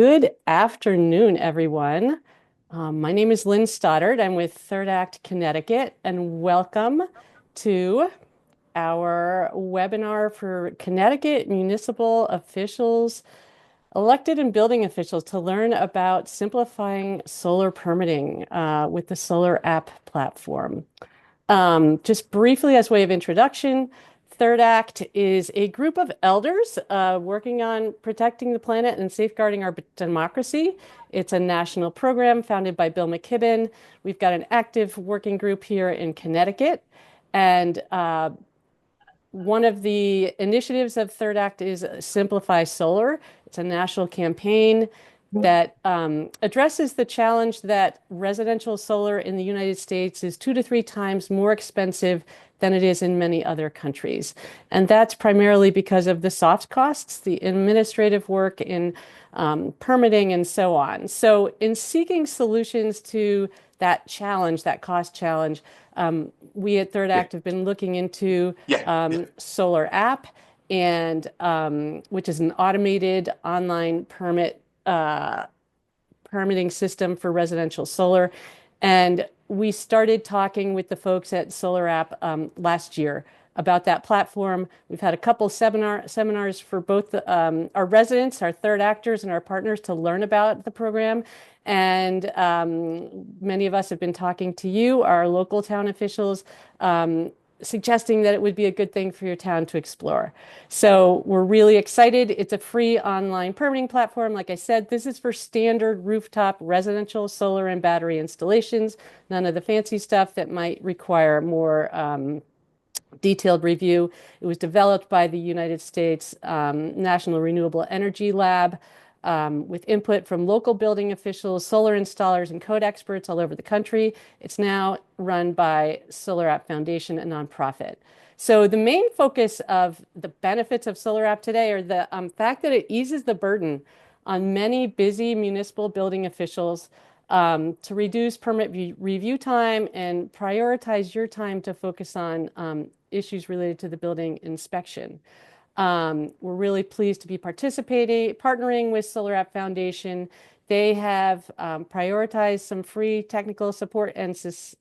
Good afternoon, everyone. My name is Lynn Stoddard. I'm with Third Act Connecticut, and welcome to our webinar for Connecticut municipal officials, elected and building officials, to learn about simplifying solar permitting with the SolarAPP platform. Just briefly, as way of introduction, Third Act is a group of elders working on protecting the planet and safeguarding our democracy. It's a national program founded by Bill McKibben. We've got an active working group here in Connecticut. And one of the initiatives of Third Act is Simplify Solar. It's a national campaign that addresses the challenge that residential solar in the United States is 2 to 3 times more expensive than it is in many other countries. And that's primarily because of the soft costs, the administrative work in permitting, and so on. So, in seeking solutions to that challenge, that cost challenge, we at Third Yeah, Act have been looking into yeah, yeah. SolarAPP, and which is an automated online permitting system for residential solar. And we started talking with the folks at SolarAPP last year about that platform. We've had a couple seminars for both our residents, our third actors, and our partners to learn about the program. And many of us have been talking to you, our local town officials, suggesting that it would be a good thing for your town to explore. So we're really excited. It's a free online permitting platform. Like I said, this is for standard rooftop residential solar and battery installations, none of the fancy stuff that might require more detailed review. It was developed by the United States National Renewable Energy Lab with input from local building officials, solar installers, and code experts all over the country. It's now run by SolarAPP Foundation, a nonprofit. So the main focus of the benefits of SolarAPP today are the fact that it eases the burden on many busy municipal building officials to reduce permit review time and prioritize your time to focus on issues related to the building inspection. We're really pleased to be partnering with SolarAPP Foundation. They have prioritized some free technical support and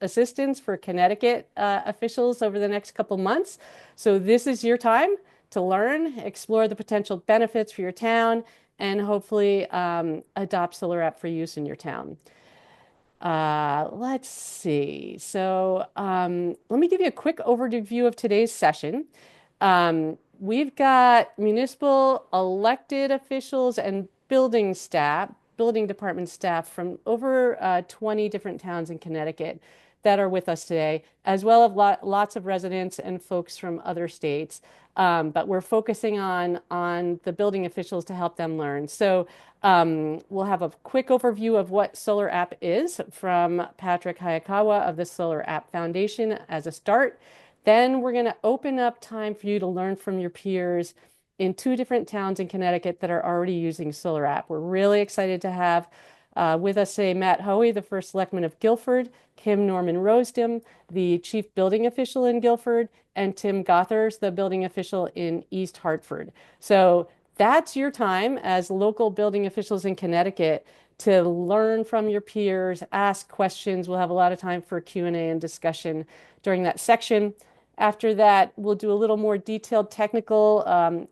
assistance for Connecticut officials over the next couple months. So this is your time to learn, explore the potential benefits for your town, and hopefully adopt SolarAPP for use in your town. Let's see. So let me give you a quick overview of today's session. We've got municipal elected officials and building department staff from over 20 different towns in Connecticut that are with us today, as well as lots of residents and folks from other states. But we're focusing on the building officials to help them learn. So we'll have a quick overview of what SolarAPP is from Patrick Hayakawa of the SolarAPP Foundation as a start. Then we're going to open up time for you to learn from your peers in 2 different towns in Connecticut that are already using SolarAPP. We're really excited to have with us today Matt Hoey, the first Selectman of Guilford, Kim Norman-Rosedam, the chief building official in Guilford, and Tim Gothers, the building official in East Hartford. So that's your time as local building officials in Connecticut to learn from your peers, ask questions. We'll have a lot of time for Q&A and discussion during that section. After that, we'll do a little more detailed technical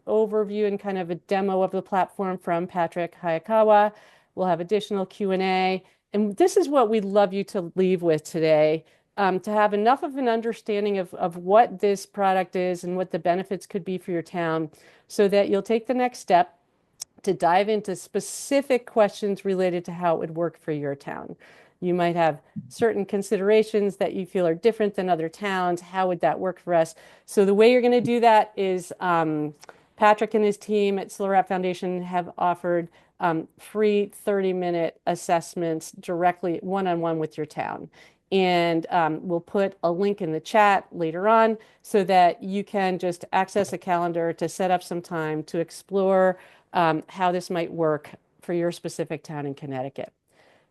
overview and kind of a demo of the platform from Patrick Hayakawa. We'll have additional Q&A. And this is what we'd love you to leave with today, to have enough of an understanding of what this product is and what the benefits could be for your town so that you'll take the next step to dive into specific questions related to how it would work for your town. You might have certain considerations that you feel are different than other towns. How would that work for us? So the way you're going to do that is Patrick and his team at SolarAPP Foundation have offered free 30-minute assessments directly one-on-one with your town. And we'll put a link in the chat later on so that you can just access a calendar to set up some time to explore how this might work for your specific town in Connecticut.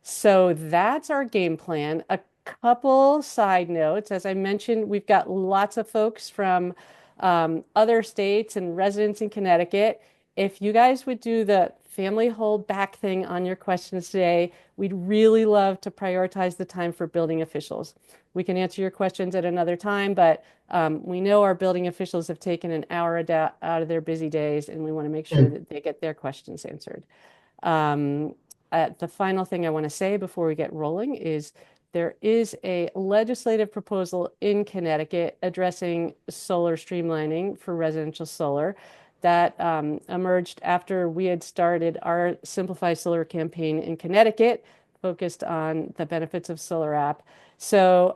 So that's our game plan. A couple side notes. As I mentioned, we've got lots of folks from other states and residents in Connecticut. If you guys would do the family hold back thing on your questions today. We'd really love to prioritize the time for building officials. We can answer your questions at another time, but we know our building officials have taken an hour out of their busy days, and we want to make sure that they get their questions answered. Um, the final thing I want to say before we get rolling is there is a legislative proposal in Connecticut addressing solar streamlining for residential solar that emerged after we had started our Simplify Solar campaign in Connecticut, focused on the benefits of SolarAPP. So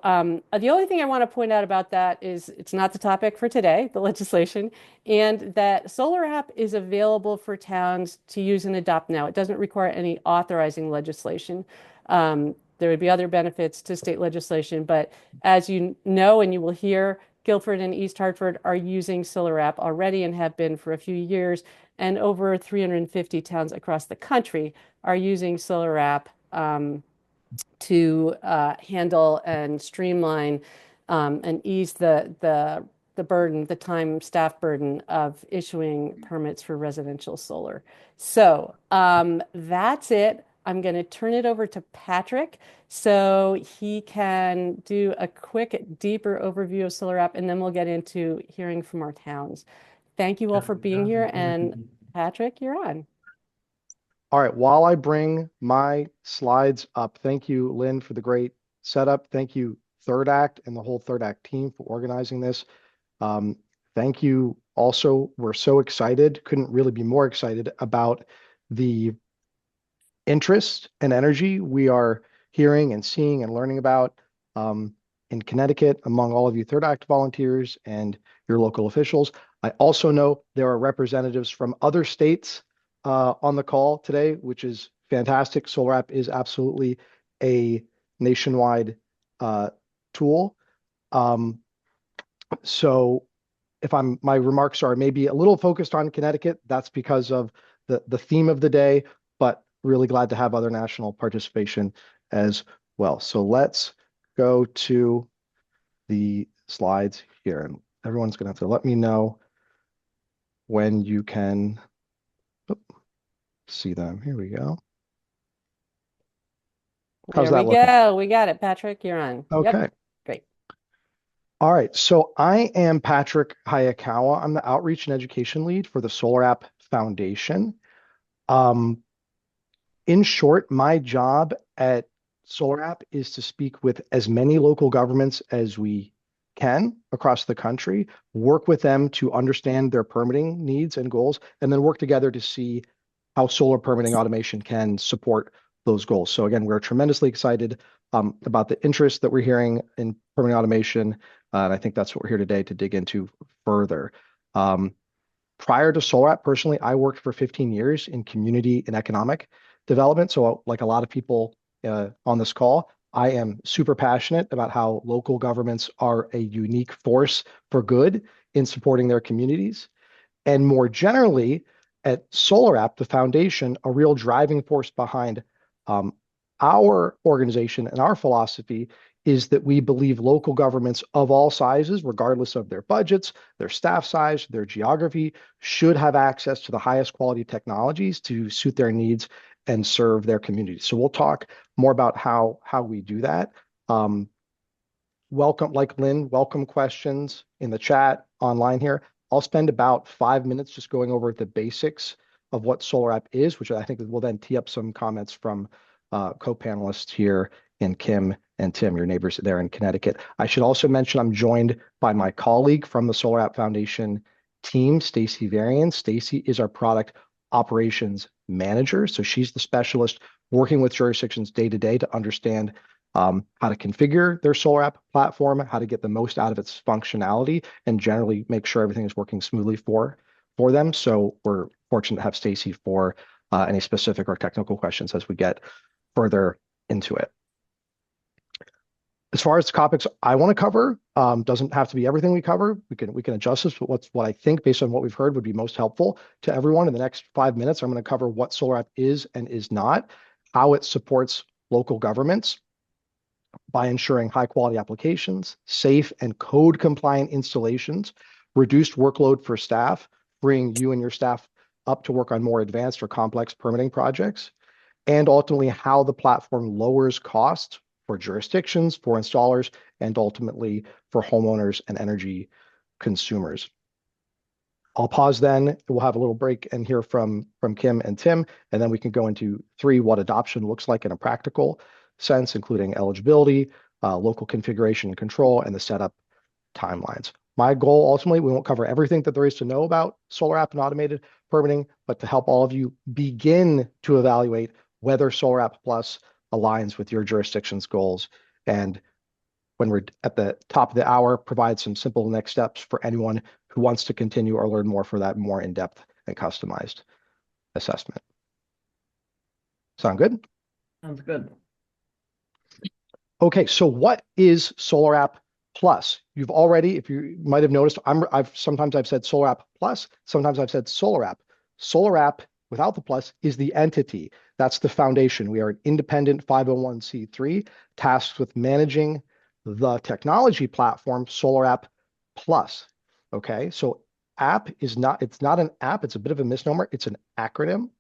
the only thing I want to point out about that is it's not the topic for today, the legislation, and that SolarAPP is available for towns to use and adopt now. It doesn't require any authorizing legislation. There would be other benefits to state legislation, but as you know and you will hear, Guilford and East Hartford are using SolarAPP already and have been for a few years, and over 350 towns across the country are using SolarAPP to handle and streamline and ease the burden, the time staff burden of issuing permits for residential solar. So that's it. I'm going to turn it over to Patrick so he can do a quick, deeper overview of SolarAPP, and then we'll get into hearing from our towns. Thank you all for being here, and Patrick, you're on. All right, while I bring my slides up, thank you, Lynn, for the great setup. Thank you, Third Act and the whole Third Act team for organizing this. Thank you also. We're so excited, couldn't really be more excited about the interest and energy we are hearing and seeing and learning about in Connecticut among all of you Third Act volunteers and your local officials. I also know there are representatives from other states on the call today, which is fantastic. SolarAPP is absolutely a nationwide tool. So if my remarks are maybe a little focused on Connecticut, that's because of the theme of the day, but really glad to have other national participation as well. So let's go to the slides here, and everyone's going to have to let me know when you can see them. Here we go. How's There we that looking? go. We got it, Patrick. You're on. Okay. Yep. Great. All right. So I am Patrick Hayakawa. I'm the Outreach and Education Lead for the SolarAPP Foundation. In short, my job at SolarAPP is to speak with as many local governments as we can across the country, work with them to understand their permitting needs and goals, and then work together to see how solar permitting automation can support those goals. So again, we're tremendously excited about the interest that we're hearing in permitting automation, and I think that's what we're here today to dig into further. Prior to SolarAPP, personally, I worked for 15 years in community and economic development. So like a lot of people on this call, I am super passionate about how local governments are a unique force for good in supporting their communities. And more generally, at SolarAPP, the foundation, a real driving force behind our organization and our philosophy is that we believe local governments of all sizes, regardless of their budgets, their staff size, their geography, should have access to the highest quality technologies to suit their needs and serve their communities. So we'll talk more about how we do that. Welcome, like Lynn, welcome questions in the chat online here. I'll spend about 5 minutes just going over the basics of what SolarAPP is, which I think will then tee up some comments from co-panelists here in Kim and Tim, your neighbors there in Connecticut. I should also mention I'm joined by my colleague from the SolarAPP Foundation team, Stacy Varian. Stacy is our product operations manager. So she's the specialist working with jurisdictions day to day to understand how to configure their SolarAPP platform, how to get the most out of its functionality, and generally make sure everything is working smoothly for them. So we're fortunate to have Stacy for any specific or technical questions as we get further into it. As far as the topics I want to cover, doesn't have to be everything we cover. We can adjust this, but what I think based on what we've heard would be most helpful to everyone. In the next 5 minutes, I'm going to cover what SolarAPP is and is not, how it supports local governments by ensuring high quality applications, safe and code compliant installations, reduced workload for staff, freeing you and your staff up to work on more advanced or complex permitting projects, and ultimately how the platform lowers costs for jurisdictions, for installers, and ultimately for homeowners and energy consumers. I'll pause then. We'll have a little break and hear from Kim and Tim, and then we can go into 3, what adoption looks like in a practical sense, including eligibility, local configuration and control, and the setup timelines. My goal, ultimately, we won't cover everything that there is to know about SolarAPP and automated permitting, but to help all of you begin to evaluate whether SolarAPP Plus aligns with your jurisdiction's goals. And when we're at the top of the hour, provide some simple next steps for anyone who wants to continue or learn more for that more in-depth and customized assessment. Sound good? Sounds good. Okay, so what is SolarAPP Plus? You've already, if you might have noticed, sometimes I've said SolarAPP Plus, sometimes I've said SolarAPP. SolarAPP without the plus is the entity. That's the foundation. We are an independent 501c3 tasked with managing the technology platform SolarAPP Plus. Okay, so app is not, it's not an app, it's a bit of a misnomer. It's an acronym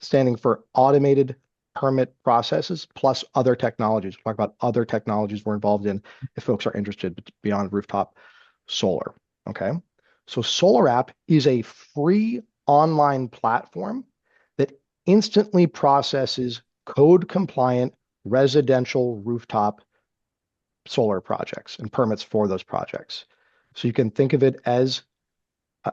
standing for automated permit processes plus other technologies. We'll talk about other technologies we're involved in if folks are interested beyond rooftop solar. Okay, so SolarAPP is a free online platform that instantly processes code compliant residential rooftop solar projects and permits for those projects. So you can think of it as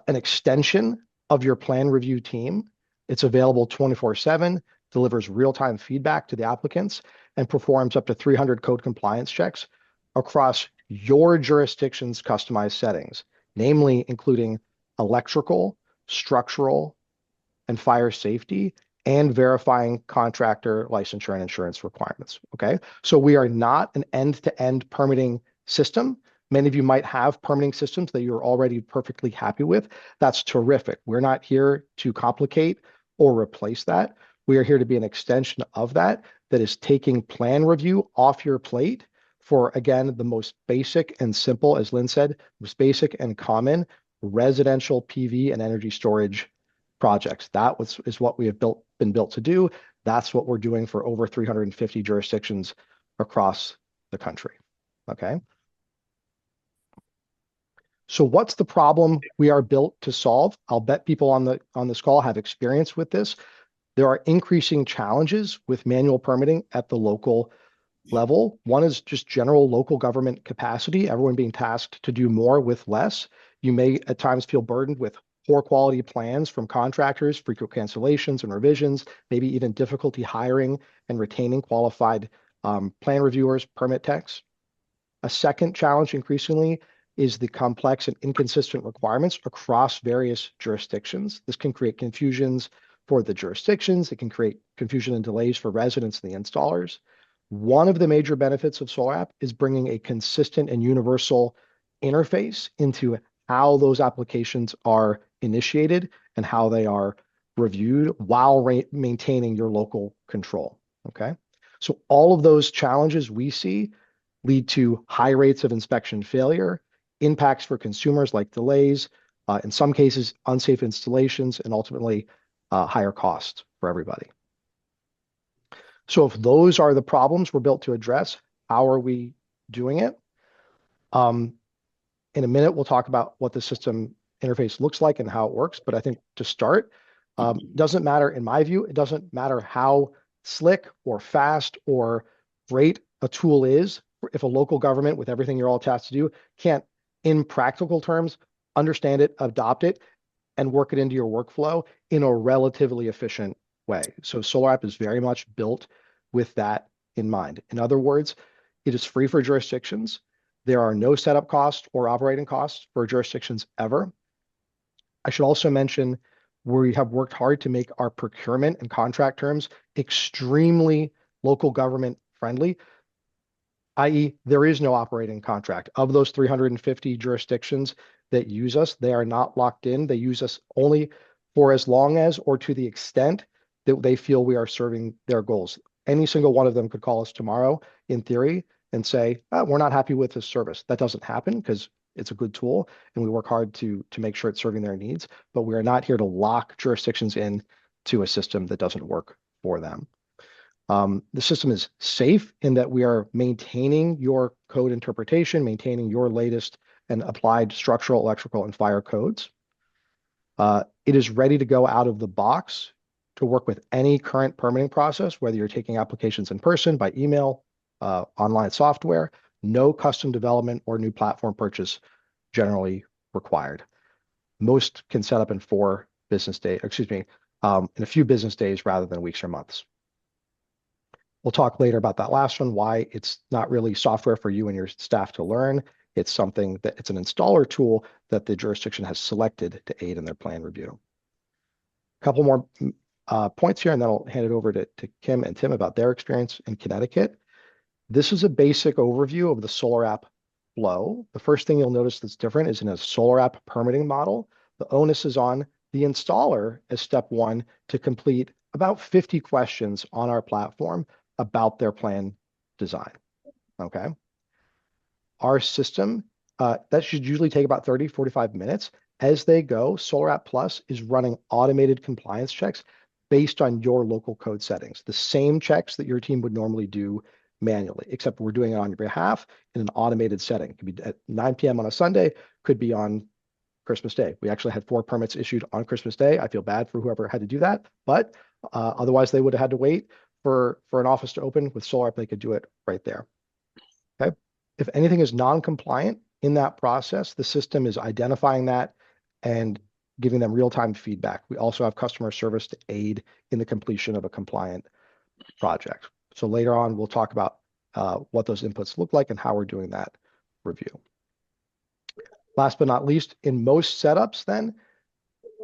an extension of your plan review team. It's available 24/7, delivers real-time feedback to the applicants, and performs up to 300 code compliance checks across your jurisdiction's customized settings, namely including electrical, structural, and fire safety, and verifying contractor licensure and insurance requirements. Okay, so we are not an end-to-end permitting system. Many of you might have permitting systems that you're already perfectly happy with. That's terrific. We're not here to complicate or replace that. We are here to be an extension of that is taking plan review off your plate for, again, the most basic and simple, as Lynn said, most basic and common residential PV and energy storage projects. Is what we have been built to do. That's what we're doing for over 350 jurisdictions across the country. Okay. So what's the problem we are built to solve? I'll bet people on this call have experience with this. There are increasing challenges with manual permitting at the local level. One is just general local government capacity, everyone being tasked to do more with less. You may at times feel burdened with poor quality plans from contractors, frequent cancellations and revisions, maybe even difficulty hiring and retaining qualified plan reviewers, permit techs. A second challenge increasingly is the complex and inconsistent requirements across various jurisdictions. This can create confusions for the jurisdictions. It can create confusion and delays for residents and the installers. One of the major benefits of SolarAPP is bringing a consistent and universal interface into how those applications are initiated and how they are reviewed while maintaining your local control. Okay, so all of those challenges we see lead to high rates of inspection failure, impacts for consumers like delays, in some cases, unsafe installations, and ultimately higher costs for everybody. So if those are the problems we're built to address, how are we doing it? In a minute, we'll talk about what the system interface looks like and how it works. But I think to start, doesn't matter, in my view, it doesn't matter how slick or fast or great a tool is. If a local government with everything you're all tasked to do can't, in practical terms, understand it, adopt it, and work it into your workflow in a relatively efficient way. So SolarAPP is very much built with that in mind. In other words, it is free for jurisdictions. There are no setup costs or operating costs for jurisdictions ever. I should also mention we have worked hard to make our procurement and contract terms extremely local government friendly, i.e. there is no operating contract. Of those 350 jurisdictions that use us, they are not locked in. They use us only for as long as or to the extent that they feel we are serving their goals. Any single one of them could call us tomorrow, in theory, and say, we're not happy with this service. That doesn't happen because it's a good tool, and we work hard to make sure it's serving their needs. But we are not here to lock jurisdictions in to a system that doesn't work for them. The system is safe in that we are maintaining your code interpretation, maintaining your latest and applied structural, electrical, and fire codes. It is ready to go out of the box to work with any current permitting process, whether you're taking applications in person, by email, online software. No custom development or new platform purchase generally required. Most can set up in 4 business days, in a few business days rather than weeks or months. We'll talk later about that last one, why it's not really software for you and your staff to learn. It's something that it's an installer tool that the jurisdiction has selected to aid in their plan review. A couple more points here, and then I'll hand it over to Kim and Tim about their experience in Connecticut. This is a basic overview of the SolarAPP flow. The first thing you'll notice that's different is in a SolarAPP permitting model, the onus is on the installer as step 1 to complete about 50 questions on our platform about their plan design, okay? Our system, that should usually take about 30, 45 minutes. As they go, SolarAPP Plus is running automated compliance checks based on your local code settings, the same checks that your team would normally do manually, except we're doing it on your behalf in an automated setting. It could be at 9 p.m. on a Sunday, could be on Christmas Day. We actually had 4 permits issued on Christmas Day. I feel bad for whoever had to do that, but otherwise they would have had to wait for an office to open. With SolarAPP, they could do it right there. Okay. If anything is non-compliant in that process, the system is identifying that and giving them real-time feedback. We also have customer service to aid in the completion of a compliant project. So later on, we'll talk about what those inputs look like and how we're doing that review. Last but not least, in most setups then,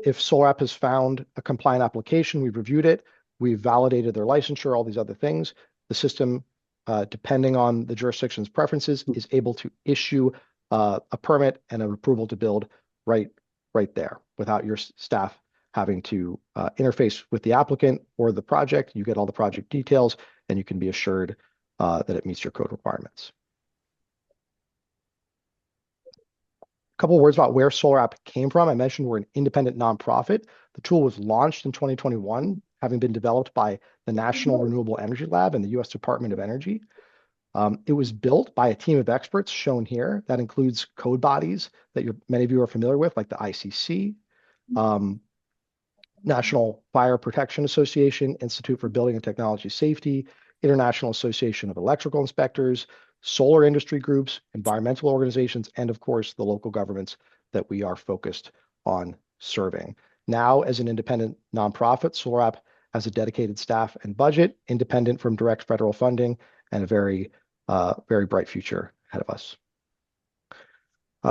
if SolarAPP has found a compliant application, we've reviewed it, we've validated their licensure, all these other things, the system, depending on the jurisdiction's preferences, is able to issue a permit and an approval to build right there without your staff having to interface with the applicant or the project. You get all the project details and you can be assured that it meets your code requirements. A couple of words about where SolarAPP came from. I mentioned we're an independent nonprofit. The tool was launched in 2021, having been developed by the National Renewable Energy Lab and the U.S. Department of Energy. It was built by a team of experts shown here. That includes code bodies that many of you are familiar with, like the ICC, National Fire Protection Association, Institute for Building and Technology Safety, International Association of Electrical Inspectors, solar industry groups, environmental organizations, and of course, the local governments that we are focused on serving. Now, as an independent nonprofit, SolarAPP has a dedicated staff and budget, independent from direct federal funding, and a very bright future ahead of us.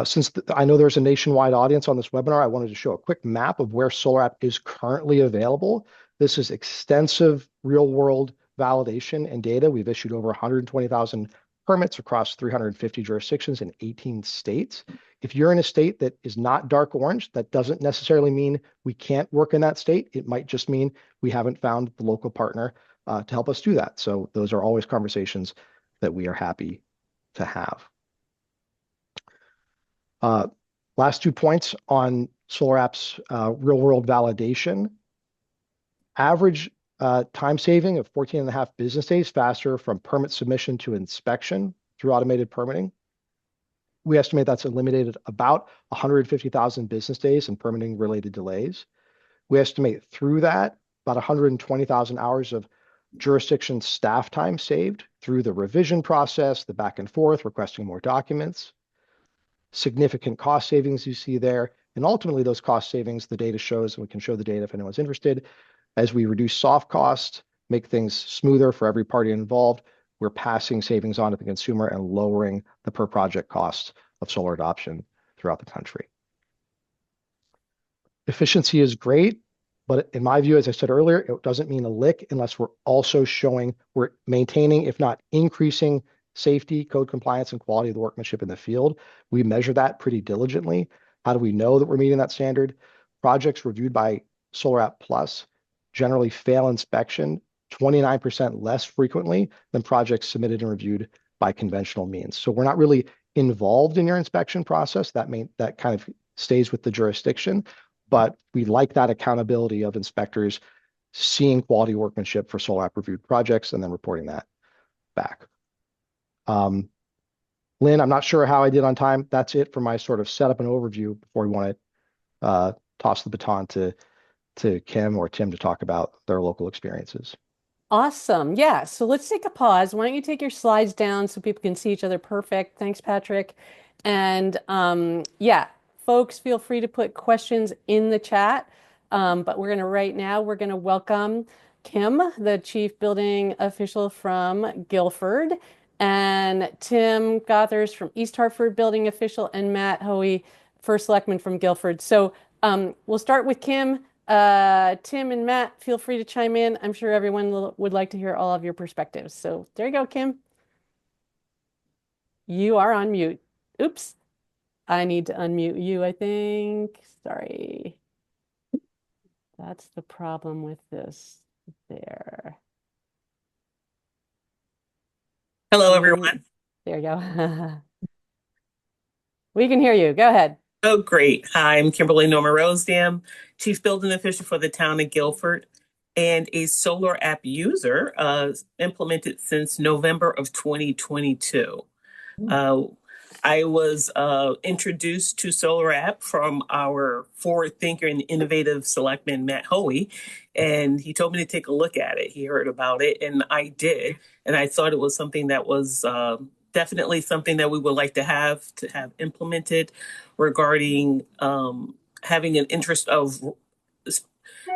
Since I know there's a nationwide audience on this webinar, I wanted to show a quick map of where SolarAPP is currently available. This is extensive real-world validation and data. We've issued over 120,000 permits across 350 jurisdictions in 18 states. If you're in a state that is not dark orange, that doesn't necessarily mean we can't work in that state. It might just mean we haven't found the local partner to help us do that. So those are always conversations that we are happy to have. Last 2 points on SolarAPP's real-world validation. Average time saving of 14.5 business days faster from permit submission to inspection through automated permitting. We estimate that's eliminated about 150,000 business days in permitting related delays. We estimate through that about 120,000 hours of jurisdiction staff time saved through the revision process, the back and forth, requesting more documents. Significant cost savings you see there. And ultimately those cost savings, the data shows, and we can show the data if anyone's interested, as we reduce soft costs, make things smoother for every party involved, we're passing savings on to the consumer and lowering the per project cost of solar adoption throughout the country. Efficiency is great, but in my view, as I said earlier, it doesn't mean a lick unless we're also showing we're maintaining, if not increasing, safety, code compliance, and quality of the workmanship in the field. We measure that pretty diligently. How do we know that we're meeting that standard? Projects reviewed by SolarAPP Plus generally fail inspection 29% less frequently than projects submitted and reviewed by conventional means. So we're not really involved in your inspection process. That kind of stays with the jurisdiction, but we like that accountability of inspectors seeing quality workmanship for SolarAPP reviewed projects and then reporting that back. Um, Lynn, I'm not sure how I did on time. That's it for my sort of setup and overview before we want to toss the baton to Kim or Tim to talk about their local experiences. Awesome. Yeah. So let's take a pause. Why don't you take your slides down so people can see each other perfect? Thanks, Patrick. And yeah, folks, feel free to put questions in the chat. But right now, we're going to welcome Kim, the Chief Building Official from Guilford, and Tim Gothers from East Hartford Building Official, and Matt Hoey, First Selectman from Guilford. So we'll start with Kim. Tim and Matt, feel free to chime in. I'm sure everyone would like to hear all of your perspectives. So there you go, Kim. You are on mute. Oops. I need to unmute you, I think. Sorry. That's the problem with this. There. Hello, everyone. There you go. We can hear you. Go ahead. Oh, great. Hi, I'm Kimberly Norman-Rosedam, Chief Building Official for the town of Guilford and a SolarAPP user implemented since November of 2022. I was introduced to SolarAPP from our forward thinker and innovative selectman, Matt Hoey, and he told me to take a look at it. He heard about it, and I did, and I thought it was something that was definitely something that we would like to have implemented regarding having an interest of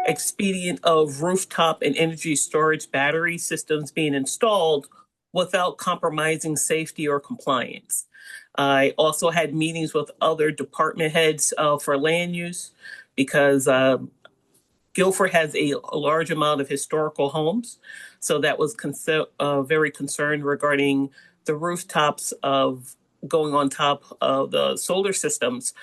expedient of rooftop and energy storage battery systems being installed without compromising safety or compliance. I also had meetings with other department heads for land use because Guilford has a large amount of historical homes. So that was very concerned regarding the rooftops of going on top of the solar systems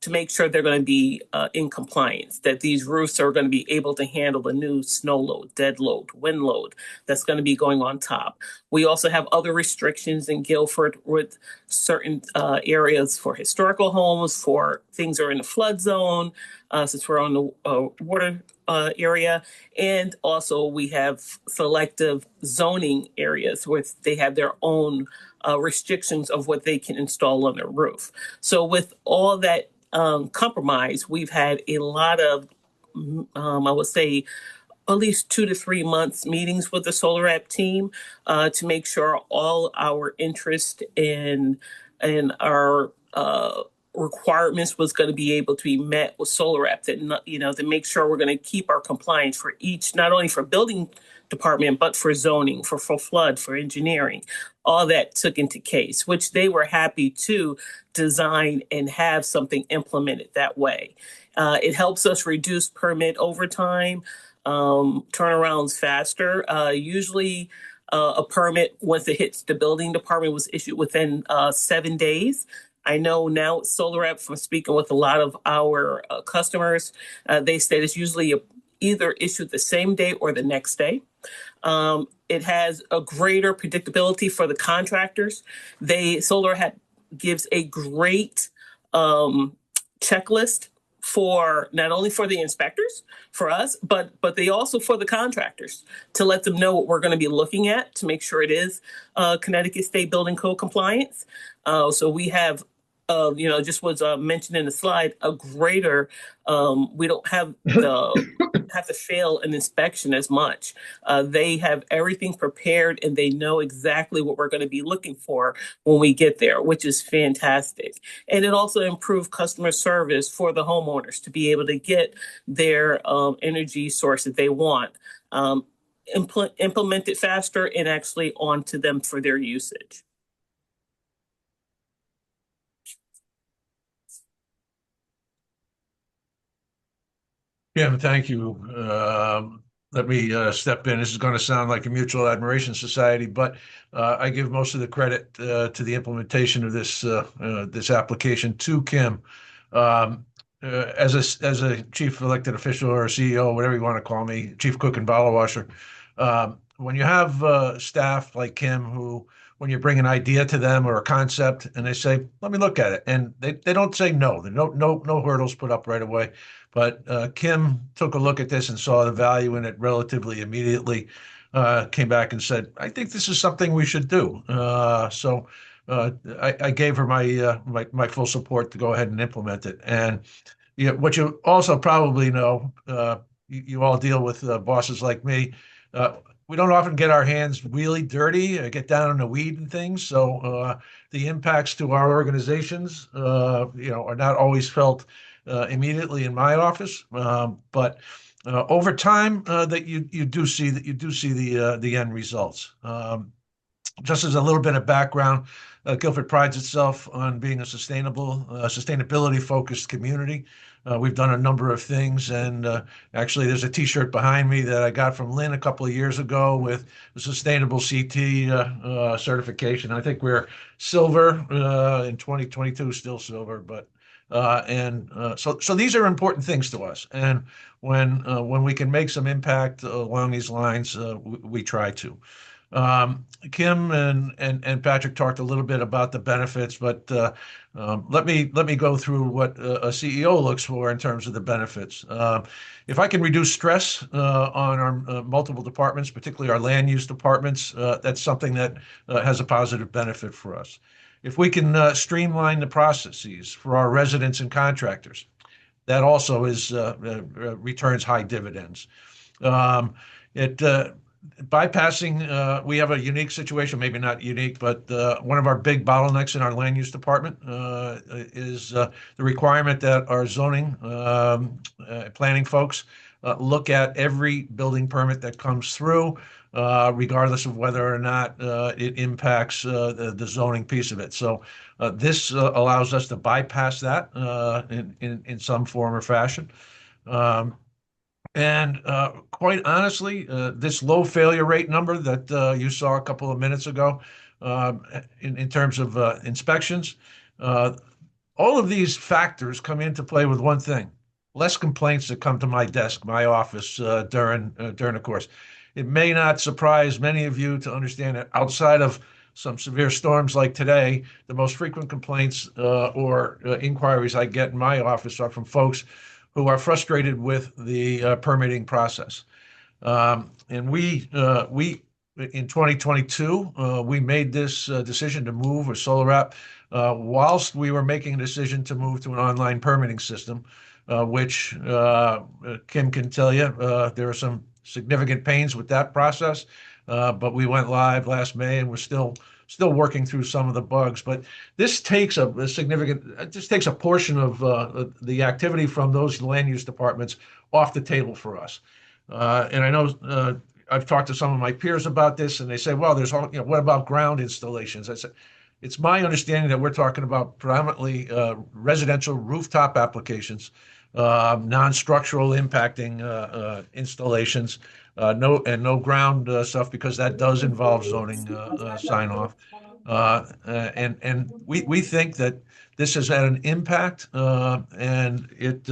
to make sure they're going to be in compliance, that these roofs are going to be able to handle the new snow load, dead load, wind load that's going to be going on top. We also have other restrictions in Guilford with certain areas for historical homes, for things that are in the flood zone, since we're on the water area. And also we have selective zoning areas where they have their own restrictions of what they can install on their roof. So with all that compromise, we've had a lot of, I would say, at least 2 to 3 months meetings with the SolarAPP team to make sure all our interest in our requirements was going to be able to be met with SolarAPP. To make sure we're going to keep our compliance for each, not only for building department, but for zoning, for flood, for engineering. All that took into case, which they were happy to design and have something implemented that way. It helps us reduce permit overtime, turnarounds faster. Usually a permit, once it hits the building department, was issued within 7 days. I know now SolarAPP, from speaking with a lot of our customers, they said it's usually either issued the same day or the next day. It has a greater predictability for the contractors. SolarAPP gives a great checklist for not only for the inspectors, for us, but they also for the contractors to let them know what we're going to be looking at to make sure it is Connecticut State Building Code compliance. So we have, just was mentioned in the slide, a greater, we don't have have to fail an inspection as much. They have everything prepared and they know exactly what we're going to be looking for when we get there, which is fantastic. And it also improved customer service for the homeowners to be able to get their energy source that they want implemented faster and actually onto them for their usage. Kim, thank you. Let me step in. This is going to sound like a mutual admiration society, but I give most of the credit to the implementation of this application to Kim. As a chief elected official or a CEO, whatever you want to call me, chief cook and bottle washer, when you have staff like Kim who when you bring an idea to them or a concept and they say, let me look at it. And they don't say no. There are no hurdles put up right away. But Kim took a look at this and saw the value in it relatively immediately, came back and said, I think this is something we should do. So I gave her my full support to go ahead and implement it. And what you also probably know, you all deal with bosses like me. We don't often get our hands really dirty, get down in the weed and things. So the impacts to our organizations, are not always felt immediately in my office. But over time, that you do see the end results. Just as a little bit of background, Guilford prides itself on being a sustainability-focused community. We've done a number of things, and actually, there's a T-shirt behind me that I got from Lynn a couple of years ago with the Sustainable CT certification. I think we're silver in 2022, still silver, but so these are important things to us, and when we can make some impact along these lines, we try to. Kim and Patrick talked a little bit about the benefits, but let me go through what a CEO looks for in terms of the benefits. If I can reduce stress on our multiple departments, particularly our land use departments, that's something that has a positive benefit for us. If we can streamline the processes for our residents and contractors, that also returns high dividends. It bypassing, we have a unique situation, maybe not unique, but one of our big bottlenecks in our land use department is the requirement that our zoning planning folks look at every building permit that comes through, regardless of whether or not it impacts the zoning piece of it. So this allows us to bypass that in some form or fashion. And quite honestly, this low failure rate number that you saw a couple of minutes ago, in terms of inspections, all of these factors come into play with one thing: less complaints that come to my desk, my office during the course. It may not surprise many of you to understand that outside of some severe storms like today, the most frequent complaints or inquiries I get in my office are from folks who are frustrated with the permitting process. And we in 2022, we made this decision to move with SolarAPP whilst we were making a decision to move to an online permitting system, which Kim can tell you, there are some significant pains with that process, but we went live last May and we're still working through some of the bugs. But this takes this takes a portion of the activity from those land use departments off the table for us. And I know I've talked to some of my peers about this, and they say, well, what about ground installations? I said, it's my understanding that we're talking about predominantly residential rooftop applications, non-structural impacting installations, no ground stuff, because that does involve zoning sign off. And we think that this has had an impact, and it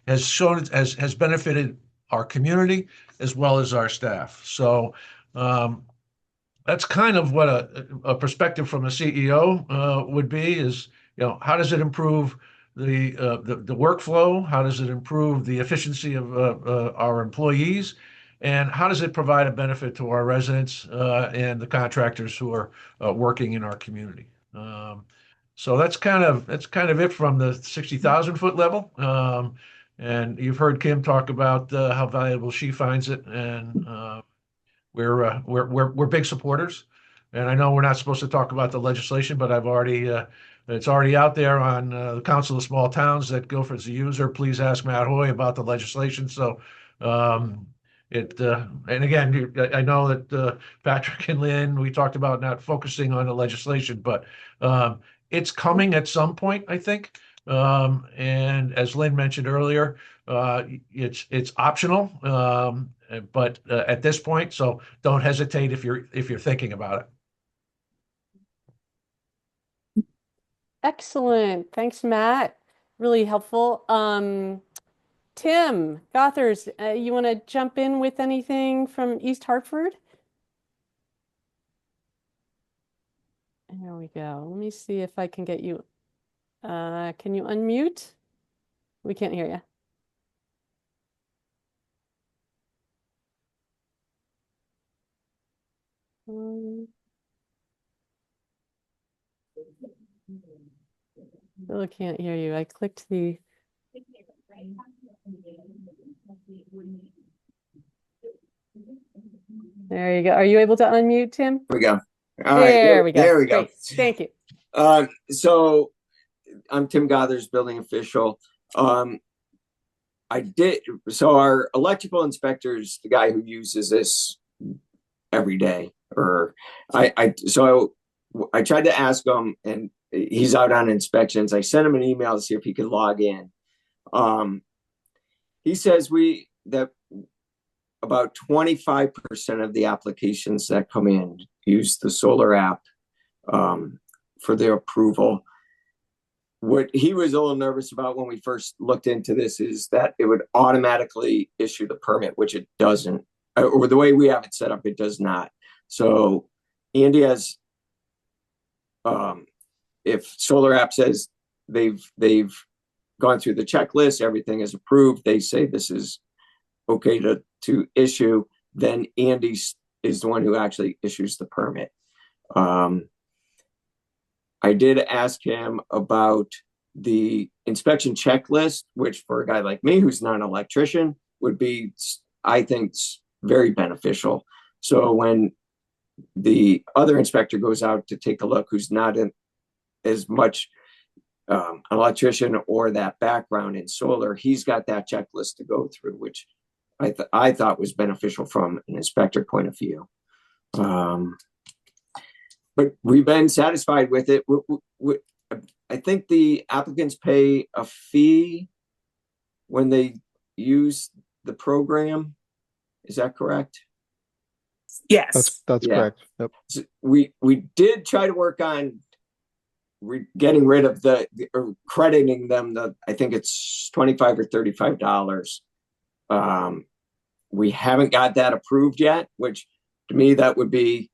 has benefited our community as well as our staff. So that's kind of what a perspective from a CEO would be, is, how does it improve the workflow? How does it improve the efficiency of our employees? And how does it provide a benefit to our residents and the contractors who are working in our community? So that's kind of it from the 60,000 foot level. And you've heard Kim talk about how valuable she finds it, and we're big supporters. And I know we're not supposed to talk about the legislation, but it's already out there on the Council of Small Towns that Guilford's a user. Please ask Matt Hoey about the legislation. So and again, I know that Patrick and Lynn, we talked about not focusing on the legislation, but it's coming at some point, I think. And as Lynn mentioned earlier, it's optional, but at this point, so don't hesitate if you're thinking about it. Excellent. Thanks, Matt. Really helpful. Tim Gothers, you want to jump in with anything from East Hartford? There we go. Let me see if I can get you. Can you unmute? We can't hear you. Still can't hear you. I clicked the. There you go. Are you able to unmute, Tim? There we go. All There right, we go. there we go. Great. Thank you. So I'm Tim Gothers, building official. So our electrical inspector's the guy who uses this every day. So I tried to ask him, and he's out on inspections. I sent him an email to see if he could log in. He says that about 25% of the applications that come in use the SolarAPP for their approval. What he was a little nervous about when we first looked into this is that it would automatically issue the permit, which it doesn't, or the way we have it set up, it does not. So Andy has, if SolarAPP says they've gone through the checklist, everything is approved, they say this is okay to issue, then Andy is the one who actually issues the permit. I did ask him about the inspection checklist, which for a guy like me who's not an electrician would be, I think, very beneficial. So when the other inspector goes out to take a look, who's not as much an electrician or that background in solar, he's got that checklist to go through, which I thought was beneficial from an inspector point of view. But we've been satisfied with it. I think the applicants pay a fee when they use the program. Is that correct? Yes. That's correct. Yep. So we did try to work on getting rid of or crediting them I think it's $25 or $35. We haven't got that approved yet, which to me that would be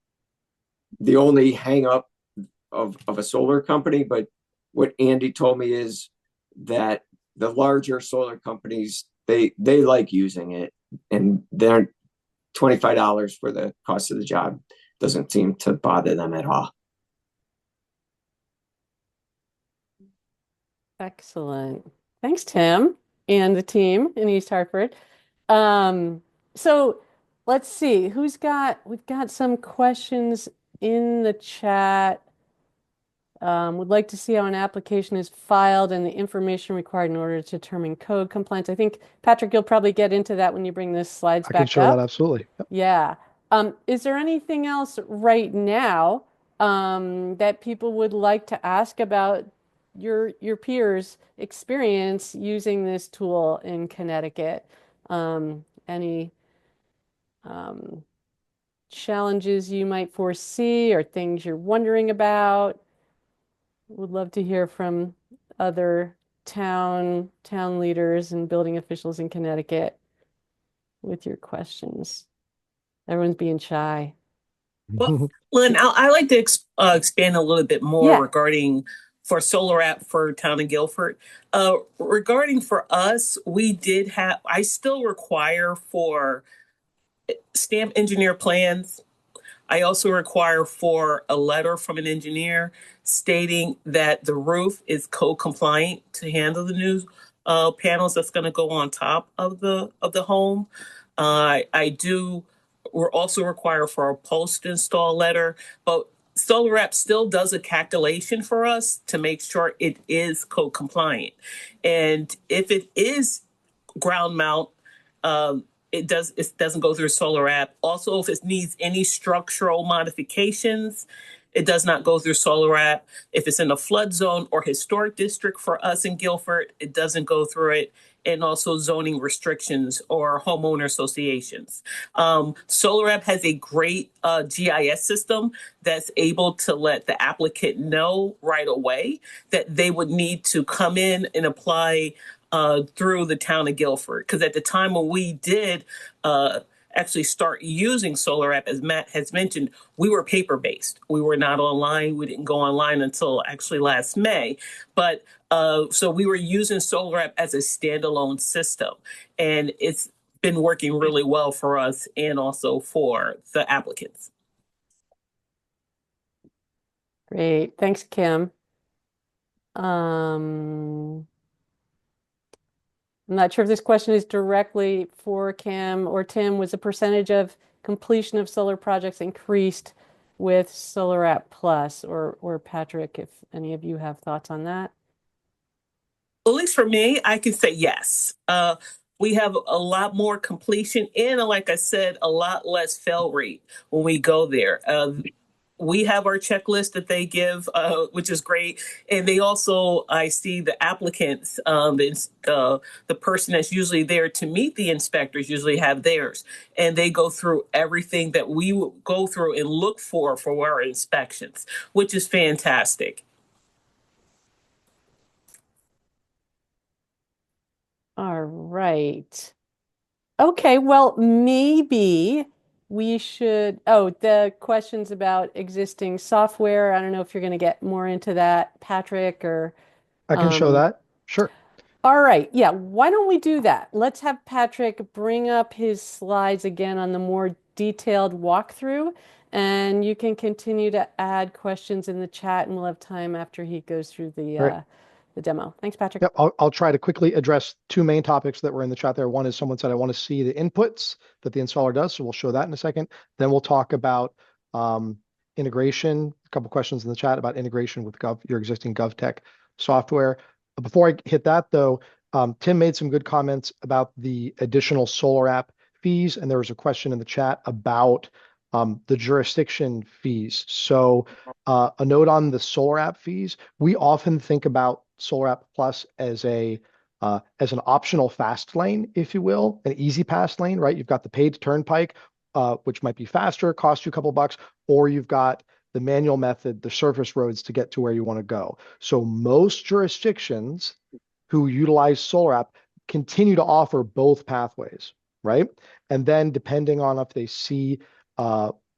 the only hang up of a solar company. But what Andy told me is that the larger solar companies, they like using it, and they're $25 for the cost of the job doesn't seem to bother them at all. Excellent. Thanks, Tim, and the team in East Hartford. So let's see we've got some questions in the chat. Would like to see how an application is filed and the information required in order to determine code compliance. I think, Patrick, you'll probably get into that when you bring the slides back up. I can show that, absolutely. Yep. Yeah. Is there anything else right now that people would like to ask about your peers' experience using this tool in Connecticut? Any challenges you might foresee or things you're wondering about? Would love to hear from other town leaders and building officials in Connecticut with your questions. Everyone's being shy. Well, Lynn, I like to expand a little bit more regarding for SolarAPP for Town of Guilford. Regarding for us, I still require for stamp engineer plans. I also require for a letter from an engineer stating that the roof is code compliant to handle the new panels that's going to go on top of the home. We're also required for a post install letter, but SolarAPP still does a calculation for us to make sure it is code compliant. And if it is ground mount, it doesn't go through SolarAPP. Also, if it needs any structural modifications, it does not go through SolarAPP. If it's in a flood zone or historic district for us in Guilford, it doesn't go through it. And also zoning restrictions or homeowner associations. SolarAPP has a great GIS system that's able to let the applicant know right away that they would need to come in and apply through the town of Guilford. Because at the time when we did actually start using SolarAPP, as Matt has mentioned, we were paper-based. We were not online. We didn't go online until actually last May. But so we were using SolarAPP as a standalone system. And it's been working really well for us and also for the applicants. Great. Thanks, Kim. I'm not sure if this question is directly for Kim or Tim. Was the percentage of completion of solar projects increased with SolarAPP Plus, or Patrick, if any of you have thoughts on that? At least for me, I can say yes. We have a lot more completion and, like I said, a lot less fail rate when we go there. We have our checklist that they give, which is great. And they also, I see the applicants, the person that's usually there to meet the inspectors usually have theirs. And they go through everything that we will go through and look for our inspections, which is fantastic. All right. Okay, well, maybe we should, oh, the questions about existing software. I don't know if you're going to get more into that, Patrick, or I can show that. Sure. all right, yeah, why don't we do that? Let's have Patrick bring up his slides again on the more detailed walkthrough, and you can continue to add questions in the chat, and we'll have time after he goes through the demo. Thanks, Patrick. Yep, I'll try to quickly address two main topics that were in the chat there. One is someone said, I want to see the inputs that the installer does. So we'll show that in a second. Then we'll talk about integration. A couple questions in the chat about integration with your existing GovTech software. Before I hit that, though, Tim made some good comments about the additional SolarAPP fees. And there was a question in the chat about the jurisdiction fees. So a note on the SolarAPP fees, we often think about SolarAPP Plus as an optional fast lane, if you will, an easy pass lane, right? You've got the paid turnpike, which might be faster, cost you a couple bucks, or you've got the manual method, the surface roads to get to where you want to go. So most jurisdictions who utilize SolarAPP continue to offer both pathways, right? And then depending on if they see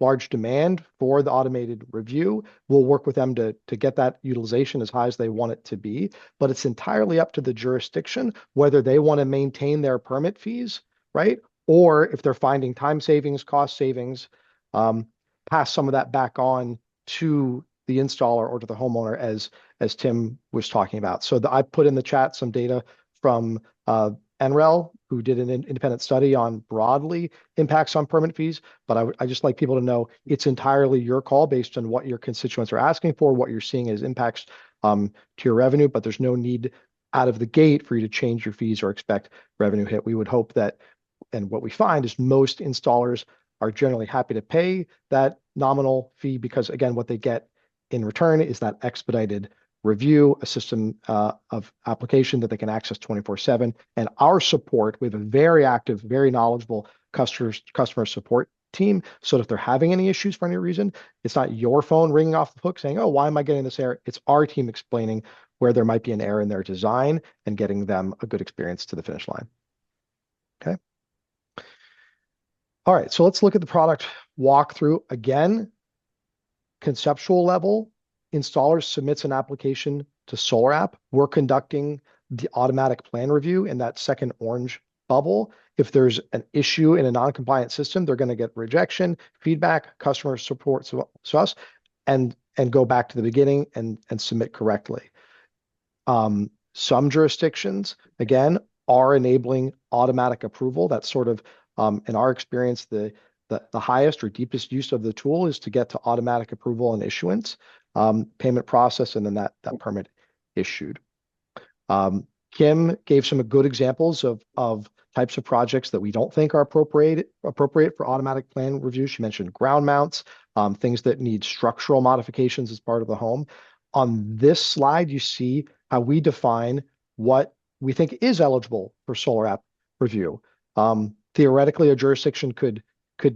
large demand for the automated review, we'll work with them to get that utilization as high as they want it to be. But it's entirely up to the jurisdiction whether they want to maintain their permit fees, right? Or if they're finding time savings, cost savings, pass some of that back on to the installer or to the homeowner, as Tim was talking about. So I put in the chat some data from NREL, who did an independent study on broadly impacts on permit fees. But I just like people to know it's entirely your call based on what your constituents are asking for, what you're seeing as impacts to your revenue. But there's no need out of the gate for you to change your fees or expect revenue hit. We would hope that, and what we find is most installers are generally happy to pay that nominal fee because, again, what they get in return is that expedited review, a system of application that they can access 24/7, and our support. We have a very active, very knowledgeable customer support team. So if they're having any issues for any reason, it's not your phone ringing off the hook saying, oh, why am I getting this error? It's our team explaining where there might be an error in their design and getting them a good experience to the finish line. Okay. All right, so let's look at the product walkthrough again. Conceptual level, installer submits an application to SolarAPP. We're conducting the automatic plan review in that second orange bubble. If there's an issue in a non-compliant system, they're going to get rejection, feedback, customer support to us, and go back to the beginning and submit correctly. Some jurisdictions, again, are enabling automatic approval. That's sort of, in our experience, the highest or deepest use of the tool is to get to automatic approval and issuance, payment process, and then that permit issued. Kim gave some good examples of types of projects that we don't think are appropriate for automatic plan review. She mentioned ground mounts, things that need structural modifications as part of the home. On this slide, you see how we define what we think is eligible for SolarAPP review. Theoretically, a jurisdiction could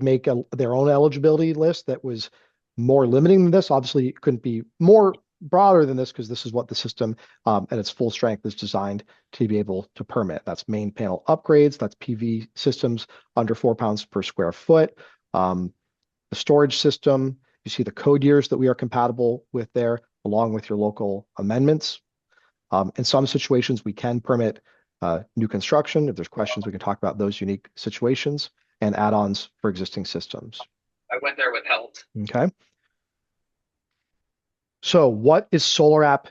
make their own eligibility list that was more limiting than this. Obviously, it couldn't be more broader than this because this is what the system at its full strength is designed to be able to permit. That's main panel upgrades, that's PV systems under 4 pounds per square foot. The storage system, you see the code years that we are compatible with there, along with your local amendments. In some situations, we can permit new construction. If there's questions, we can talk about those unique situations and add-ons for existing systems. I went there with health. Okay. So what is SolarAPP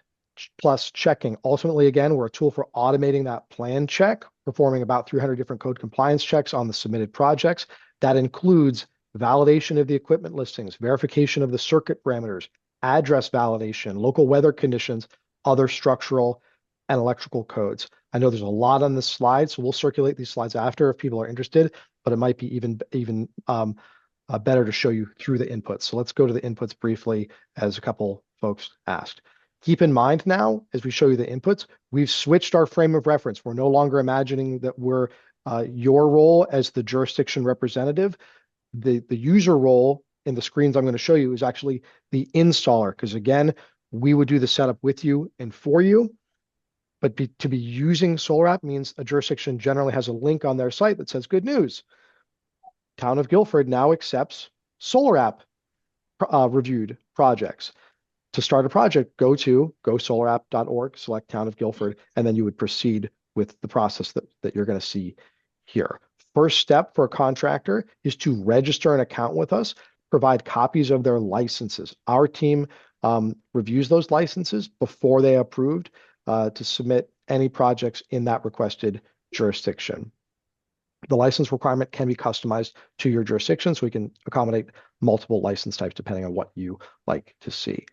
plus checking? Ultimately, again, we're a tool for automating that plan check, performing about 300 different code compliance checks on the submitted projects. That includes validation of the equipment listings, verification of the circuit parameters, address validation, local weather conditions, other structural and electrical codes. I know there's a lot on this slide, so we'll circulate these slides after if people are interested, but it might be even better to show you through the inputs. So let's go to the inputs briefly, as a couple folks asked. Keep in mind now, as we show you the inputs, we've switched our frame of reference. We're no longer imagining that we're your role as the jurisdiction representative. The user role in the screens I'm going to show you is actually the installer, because again, we would do the setup with you and for you. But to be using SolarAPP means a jurisdiction generally has a link on their site that says, good news, Town of Guilford now accepts SolarAPP reviewed projects. To start a project, go to GoSolarAPP.org, select Town of Guilford, and then you would proceed with the process that you're going to see here. First step for a contractor is to register an account with us, provide copies of their licenses. Our team reviews those licenses before they are approved to submit any projects in that requested jurisdiction. The license requirement can be customized to your jurisdiction, so we can accommodate multiple license types depending on what you like to see.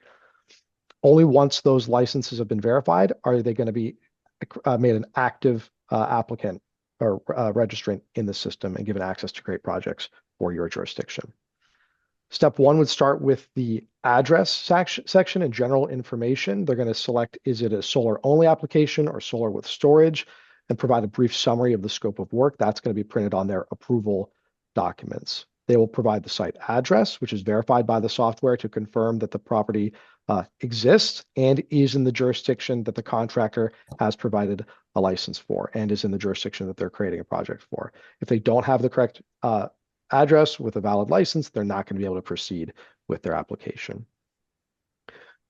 Only once those licenses have been verified are they going to be made an active applicant or registrant in the system and given access to create projects for your jurisdiction. Step one would start with the address section and general information. They're going to select, is it a solar only application or solar with storage, and provide a brief summary of the scope of work. That's going to be printed on their approval documents. They will provide the site address, which is verified by the software to confirm that the property exists and is in the jurisdiction that the contractor has provided a license for and is in the jurisdiction that they're creating a project for. If they don't have the correct address with a valid license, they're not going to be able to proceed with their application.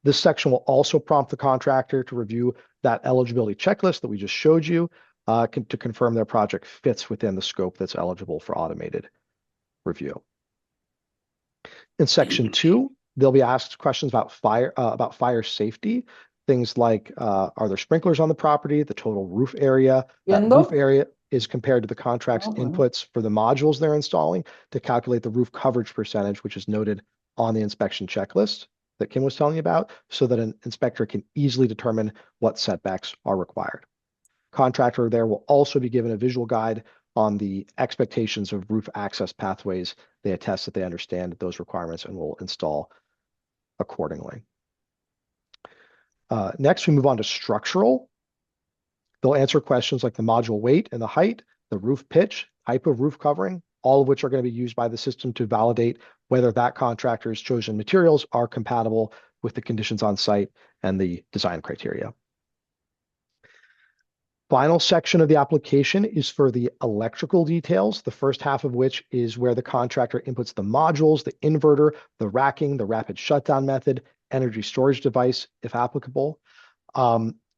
This section will also prompt the contractor to review that eligibility checklist that we just showed you to confirm their project fits within the scope that's eligible for automated review. In section 2, they'll be asked questions about fire safety. Things like, are there sprinklers on the property, the total roof area? That roof area is compared to the contract's inputs for the modules they're installing to calculate the roof coverage percentage, which is noted on the inspection checklist that Kim was telling you about, so that an inspector can easily determine what setbacks are required. Contractor there will also be given a visual guide on the expectations of roof access pathways. They attest that they understand those requirements and will install accordingly. Next, we move on to structural. They'll answer questions like the module weight and the height, the roof pitch, type of roof covering, all of which are going to be used by the system to validate whether that contractor's chosen materials are compatible with the conditions on site and the design criteria. Final section of the application is for the electrical details, the first half of which is where the contractor inputs the modules, the inverter, the racking, the rapid shutdown method, energy storage device, if applicable.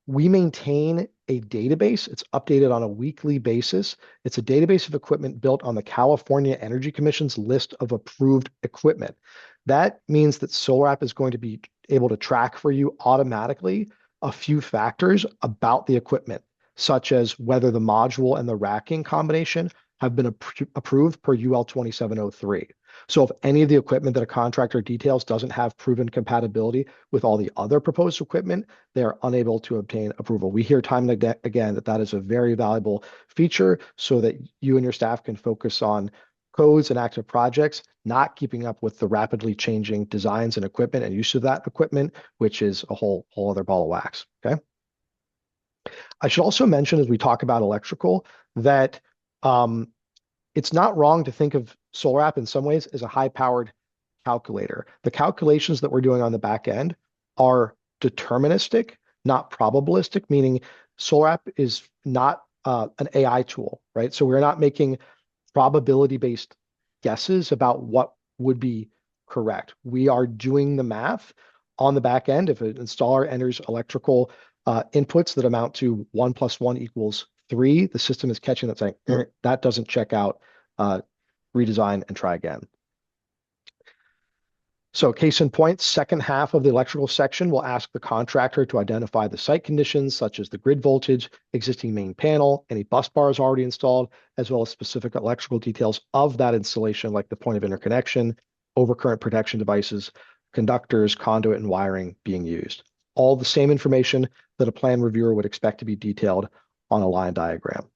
We maintain a database. It's updated on a weekly basis. It's a database of equipment built on the California Energy Commission's list of approved equipment. That means that SolarAPP is going to be able to track for you automatically a few factors about the equipment, such as whether the module and the racking combination have been approved per UL 2703. So if any of the equipment that a contractor details doesn't have proven compatibility with all the other proposed equipment, they are unable to obtain approval. We hear time and again that that is a very valuable feature so that you and your staff can focus on codes and active projects, not keeping up with the rapidly changing designs and equipment and use of that equipment, which is a whole other ball of wax, okay? I should also mention, as we talk about electrical, that it's not wrong to think of SolarAPP in some ways as a high-powered calculator. The calculations that we're doing on the back end are deterministic, not probabilistic, meaning SolarAPP is not an AI tool, right? So we're not making probability-based guesses about what would be correct. We are doing the math on the back end. If an installer enters electrical inputs that amount to 1 + 1 = 3, the system is catching that saying, that doesn't check out, redesign and try again. So case in point, second half of the electrical section will ask the contractor to identify the site conditions such as the grid voltage, existing main panel, any bus bars already installed, as well as specific electrical details of that installation, like the point of interconnection, overcurrent protection devices, conductors, conduit, and wiring being used. All the same information that a plan reviewer would expect to be detailed on a line diagram.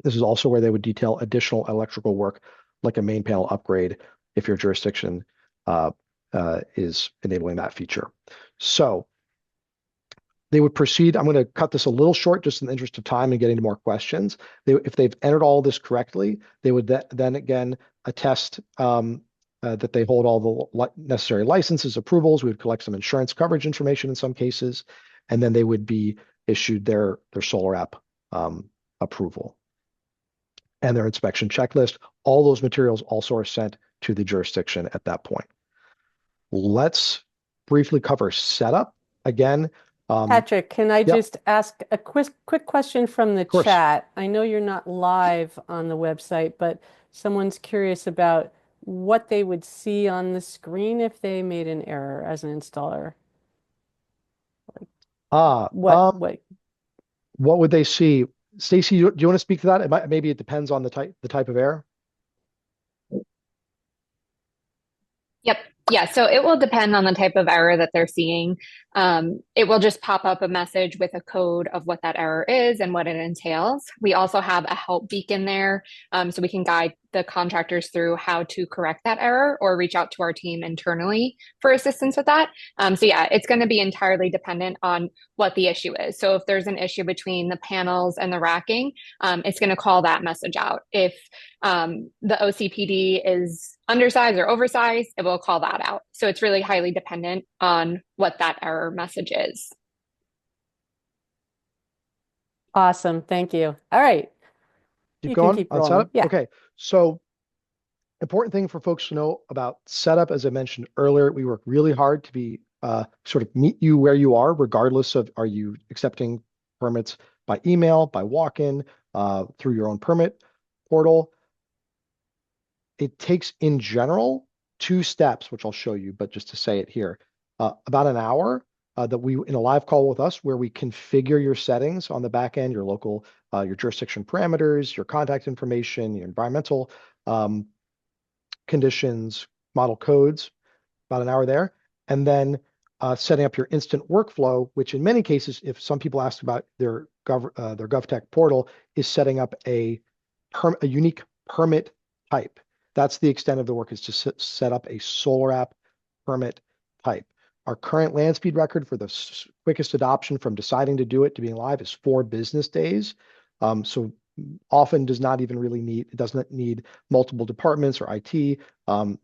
This is also where they would detail additional electrical work, like a main panel upgrade, if your jurisdiction is enabling that feature. So they would proceed. I'm going to cut this a little short just in the interest of time and get into more questions. If they've entered all this correctly, they would then again attest that they hold all the necessary licenses, approvals. We would collect some insurance coverage information in some cases, and then they would be issued their SolarAPP approval and their inspection checklist. All those materials also are sent to the jurisdiction at that point. Let's briefly cover setup. Again, Patrick, can I just ask a quick question from the chat? I know you're not live on the website, but someone's curious about what they would see on the screen if they made an error as an installer. What would they see? Stacy, do you want to speak to that? Maybe it depends on the type of error. Yep. Yeah, so it will depend on the type of error that they're seeing. It will just pop up a message with a code of what that error is and what it entails. We also have a help beacon there, so we can guide the contractors through how to correct that error or reach out to our team internally for assistance with that. So yeah, it's going to be entirely dependent on what the issue is. So if there's an issue between the panels and the racking, it's going to call that message out. If the OCPD is undersized or oversized, it will call that out. So it's really highly dependent on what that error message is. Awesome. Thank you. All right. Keep going keep on setup? Yeah. Okay. So important thing for folks to know about setup, as I mentioned earlier, we work really hard to be sort of meet you where you are, regardless of are you accepting permits by email, by walk-in, through your own permit portal. It takes, in general, 2 steps, which I'll show you, but just to say it here, about an hour that we in a live call with us where we configure your settings on the back end, your local, your jurisdiction parameters, your contact information, your environmental conditions, model codes, about an hour there. And then setting up your instant workflow, which in many cases, if some people ask about their GovTech portal, is setting up a unique permit type. That's the extent of the work, is to set up a SolarAPP permit type. Our current land speed record for the quickest adoption from deciding to do it to being live is 4 business days. So often does not even really need, it doesn't need multiple departments or IT.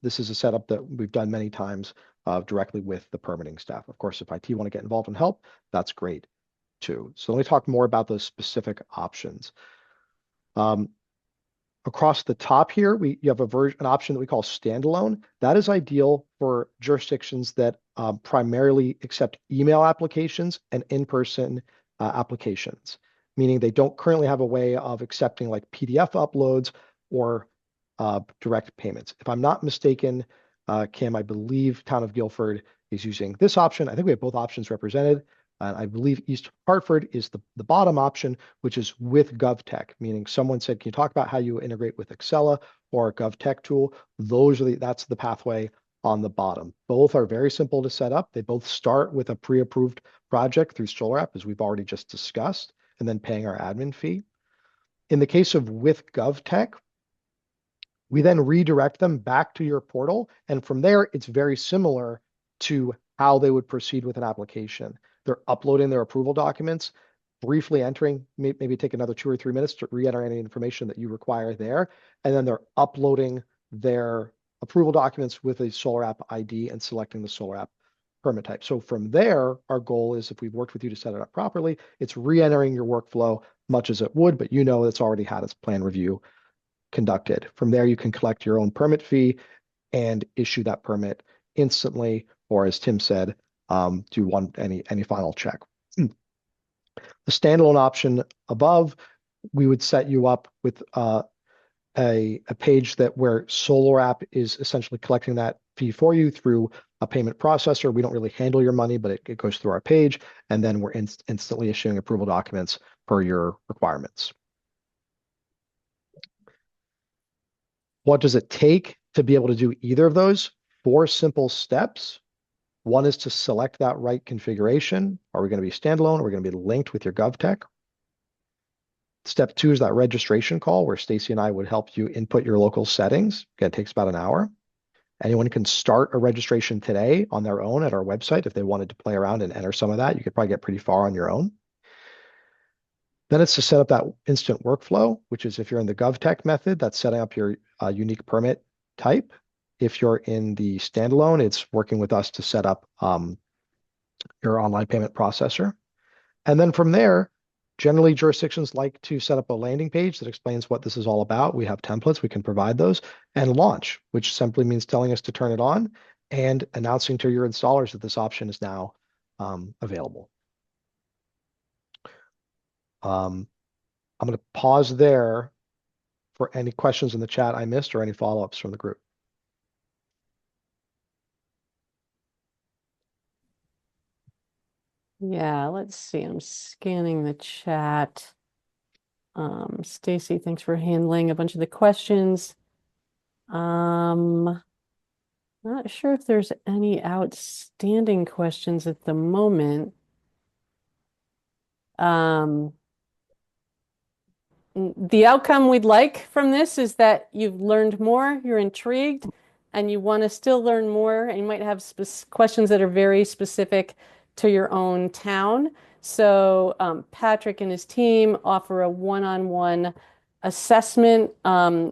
This is a setup that we've done many times directly with the permitting staff. Of course, if IT want to get involved and help, that's great too. So let me talk more about those specific options. Across the top here, you have an option that we call standalone. That is ideal for jurisdictions that primarily accept email applications and in-person applications, meaning they don't currently have a way of accepting like PDF uploads or direct payments. If I'm not mistaken, Kim, I believe Town of Guilford is using this option. I think we have both options represented. And I believe East Hartford is the bottom option, which is with GovTech, meaning someone said, can you talk about how you integrate with Excella or a GovTech tool? That's the pathway on the bottom. Both are very simple to set up. They both start with a pre-approved project through SolarAPP, as we've already just discussed, and then paying our admin fee. In the case of with GovTech, we then redirect them back to your portal. And from there, it's very similar to how they would proceed with an application. They're uploading their approval documents, briefly entering, maybe take another 2 or 3 minutes to re-enter any information that you require there. And then they're uploading their approval documents with a SolarAPP ID and selecting the SolarAPP permit type. So from there, our goal is, if we've worked with you to set it up properly, it's re-entering your workflow much as it would, but you know it's already had its plan review conducted. From there, you can collect your own permit fee and issue that permit instantly, or as Tim said, do any final check. The standalone option above, we would set you up with a page where SolarAPP is essentially collecting that fee for you through a payment processor. We don't really handle your money, but it goes through our page, and then we're instantly issuing approval documents per your requirements. What does it take to be able to do either of those? 4 simple steps. One is to select that right configuration. Are we going to be standalone? Are we going to be linked with your GovTech? Step 2 is that registration call where Stacy and I would help you input your local settings. Again, it takes about an hour. Anyone can start a registration today on their own at our website. If they wanted to play around and enter some of that, you could probably get pretty far on your own. Then it's to set up that instant workflow, which is, if you're in the GovTech method, that's setting up your unique permit type. If you're in the standalone, it's working with us to set up your online payment processor. And then from there, generally jurisdictions like to set up a landing page that explains what this is all about. We have templates, we can provide those, and launch, which simply means telling us to turn it on and announcing to your installers that this option is now available. I'm going to pause there for any questions in the chat I missed or any follow-ups from the group. Yeah, let's see. I'm scanning the chat. Stacy, thanks for handling a bunch of the questions. Not sure if there's any outstanding questions at the moment. The outcome we'd like from this is that you've learned more, you're intrigued, and you want to still learn more, and you might have questions that are very specific to your own town. So Patrick and his team offer a one-on-one assessment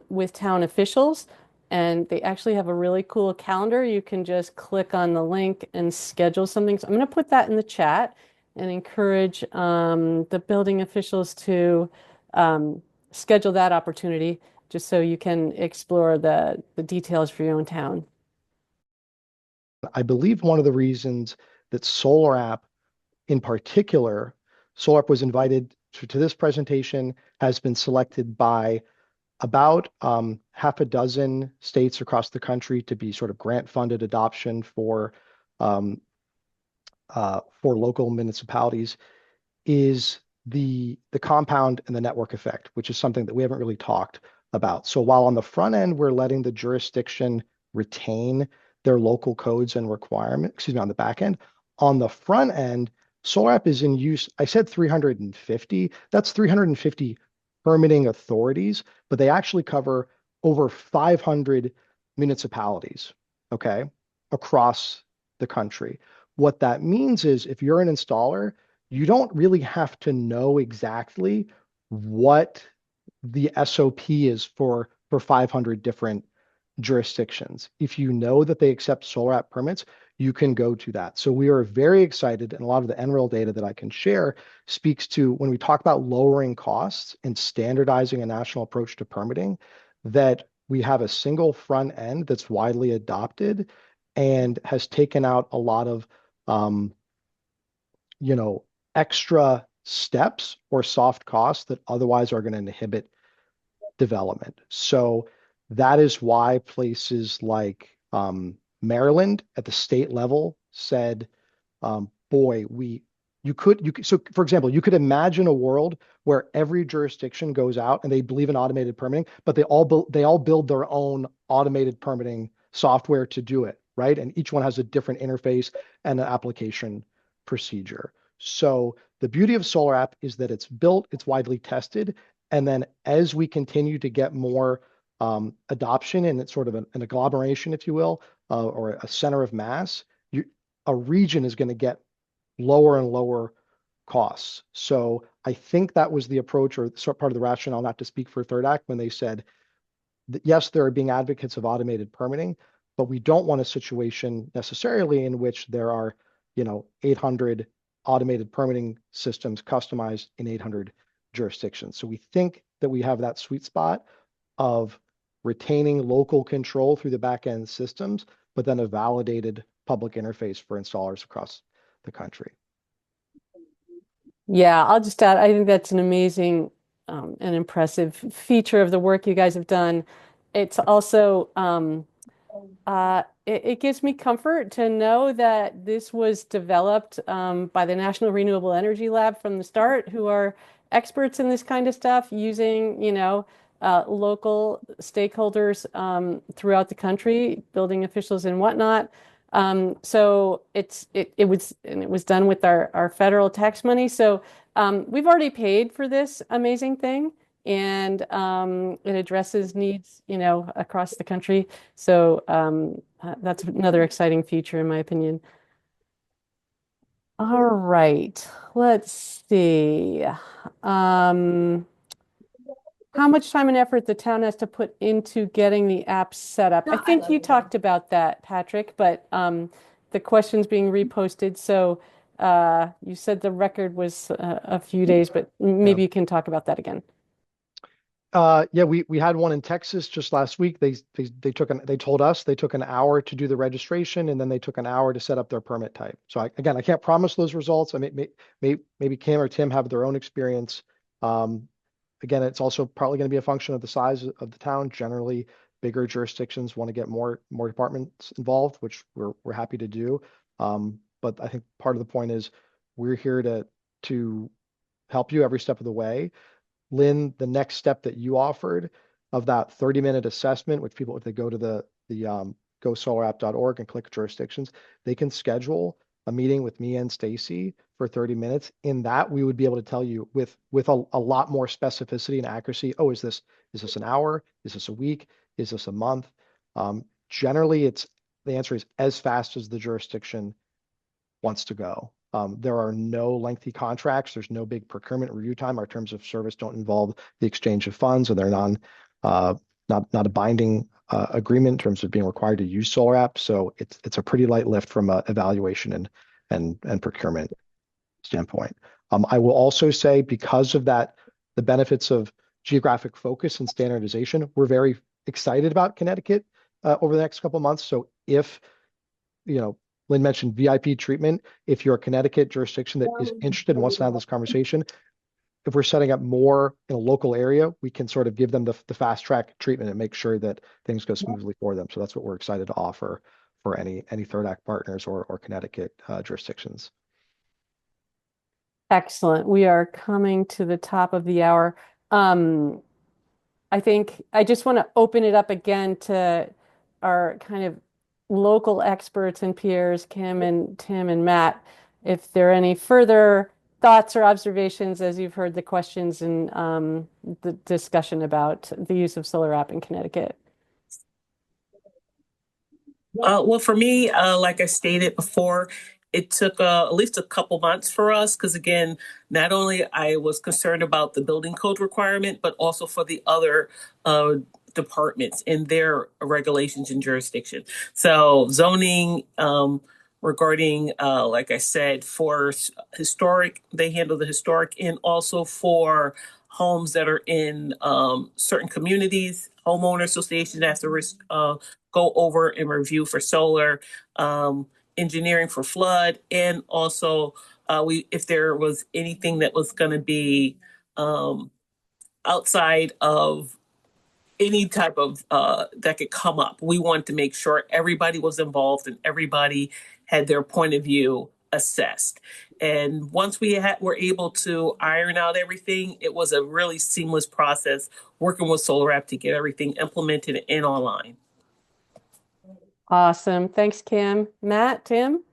with town officials, and they actually have a really cool calendar. You can just click on the link and schedule something. So I'm going to put that in the chat and encourage the building officials to schedule that opportunity just so you can explore the details for your own town. I believe one of the reasons that SolarAPP in particular, SolarAPP was invited to this presentation, has been selected by about half a dozen states across the country to be sort of grant-funded adoption for local municipalities, is the compound and the network effect, which is something that we haven't really talked about. So while on the front end, we're letting the jurisdiction retain their local codes and requirements, on the back end, on the front end, SolarAPP is in use. I said 350. That's 350 permitting authorities, but they actually cover over 500 municipalities, okay, across the country. What that means is, if you're an installer, you don't really have to know exactly what the SOP is for 500 different jurisdictions. If you know that they accept SolarAPP permits, you can go to that. So we are very excited, and a lot of the NREL data that I can share speaks to, when we talk about lowering costs and standardizing a national approach to permitting, that we have a single front end that's widely adopted and has taken out a lot of extra steps or soft costs that otherwise are going to inhibit development. So that is why places like Maryland at the state level said, boy, so for example, you could imagine a world where every jurisdiction goes out and they believe in automated permitting, but they all build their own automated permitting software to do it, right? And each one has a different interface and an application procedure. So the beauty of SolarAPP is that it's built, it's widely tested, and then as we continue to get more adoption, and it's sort of an agglomeration, if you will, or a center of mass, a region is going to get lower and lower costs. So I think that was the approach, or part of the rationale, not to speak for Third Act, when they said that yes, there are being advocates of automated permitting, but we don't want a situation necessarily in which there are, 800 automated permitting systems customized in 800 jurisdictions. So we think that we have that sweet spot of retaining local control through the back end systems, but then a validated public interface for installers across the country. Yeah, I'll just add, I think that's an amazing and impressive feature of the work you guys have done. It's also it gives me comfort to know that this was developed by the National Renewable Energy Lab from the start, who are experts in this kind of stuff, using, local stakeholders throughout the country, building officials and whatnot. So it was done with our federal tax money. So we've already paid for this amazing thing, and it addresses needs, across the country. So that's another exciting feature, in my opinion. All right, let's see. How much time and effort the town has to put into getting the app set up? I think you talked about that, Patrick, but the question's being reposted. So you said the record was a few days, but maybe you can talk about that again. Yeah, we had one in Texas just last week. They told us they took an hour to do the registration, and then they took an hour to set up their permit type. So I can't promise those results. I mean, maybe Kim or Tim have their own experience. Again, it's also probably going to be a function of the size of the town. Generally, bigger jurisdictions want to get more departments involved, which we're happy to do. But I think part of the point is we're here to help you every step of the way. Lynn, the next step that you offered of that 30-minute assessment, which people, if they go to the GoSolarApp.org and click jurisdictions, they can schedule a meeting with me and Stacy for 30 minutes. In that, we would be able to tell you with a lot more specificity and accuracy. Oh, is this an hour? Is this a week? Is this a month? Generally, the answer is as fast as the jurisdiction wants to go. There are no lengthy contracts. There's no big procurement review time. Our terms of service don't involve the exchange of funds, or they're not a binding agreement in terms of being required to use SolarAPP. So it's a pretty light lift from an evaluation and procurement standpoint. I will also say, because of that, the benefits of geographic focus and standardization, we're very excited about Connecticut over the next couple of months. So if, Lynn mentioned VIP treatment, if you're a Connecticut jurisdiction that is interested and wants to have this conversation, if we're setting up more in a local area, we can sort of give them the fast track treatment and make sure that things go smoothly for them. So that's what we're excited to offer for any third act partners or Connecticut jurisdictions. Excellent. We are coming to the top of the hour. I think I just want to open it up again to our kind of local experts and peers, Kim and Tim and Matt, if there are any further thoughts or observations as you've heard the questions and the discussion about the use of SolarAPP in Connecticut. Well, for me, like I stated before, it took at least a couple months for us because, again, not only I was concerned about the building code requirement, but also for the other departments and their regulations and jurisdiction. So zoning regarding, like I said, for historic, they handle the historic, and also for homes that are in certain communities, homeowner association has to go over and review for solar, engineering for flood, and also if there was anything that was going to be outside of any type of that could come up, we wanted to make sure everybody was involved and everybody had their point of view assessed. And once we were able to iron out everything, it was a really seamless process working with SolarAPP to get everything implemented and online. Awesome. Thanks, Kim. Matt, Tim?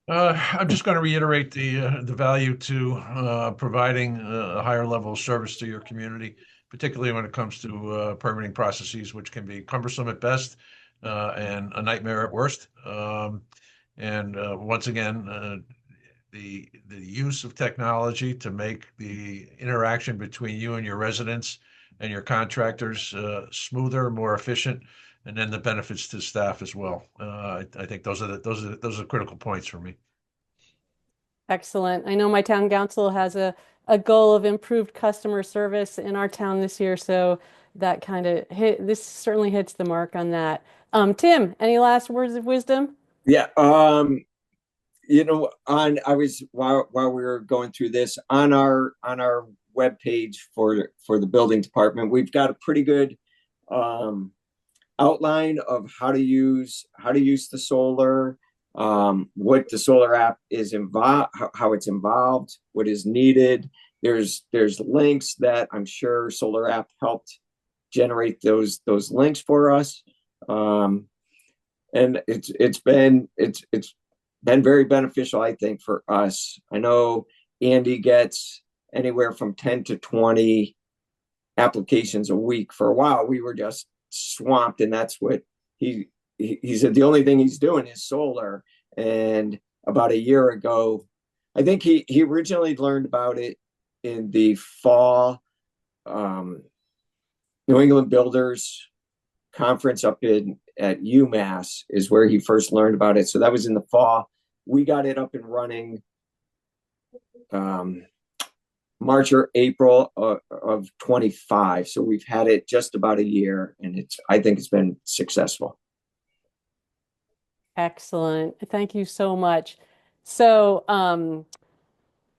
I'm just going to reiterate the value to providing a higher level of service to your community, particularly when it comes to permitting processes, which can be cumbersome at best and a nightmare at worst. Once again, the use of technology to make the interaction between you and your residents and your contractors smoother, more efficient, and then the benefits to staff as well. I think those are critical points for me. Excellent. I know my town council has a goal of improved customer service in our town this year, so that kind of this certainly hits the mark on that. Tim, any last words of wisdom? Yeah. I was while we were going through this on our webpage for the building department, we've got a pretty good outline of how to use the solar, what the SolarAPP is involved, how it's involved, what is needed. There's links that I'm sure SolarAPP helped generate those links for us. And it's been very beneficial, I think, for us. I know Andy gets anywhere from 10 to 20 applications a week. For a while, we were just swamped, and that's what he said. The only thing he's doing is solar. And about a year ago, I think he originally learned about it in the fall New England Builders Conference up at UMass is where he first learned about it. So that was in the fall. We got it up and running March or April of 25. So we've had it just about a year, and I think it's been successful. Excellent. Thank you so much. So,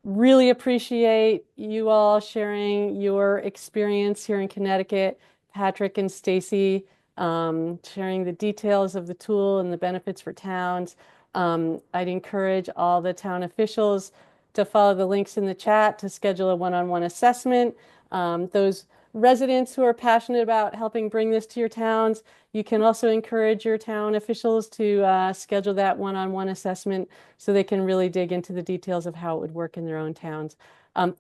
really appreciate you all sharing your experience here in Connecticut, Patrick and Stacy, sharing the details of the tool and the benefits for towns. I'd encourage all the town officials to follow the links in the chat to schedule a one-on-one assessment. Those residents who are passionate about helping bring this to your towns, you can also encourage your town officials to schedule that one-on-one assessment so they can really dig into the details of how it would work in their own towns.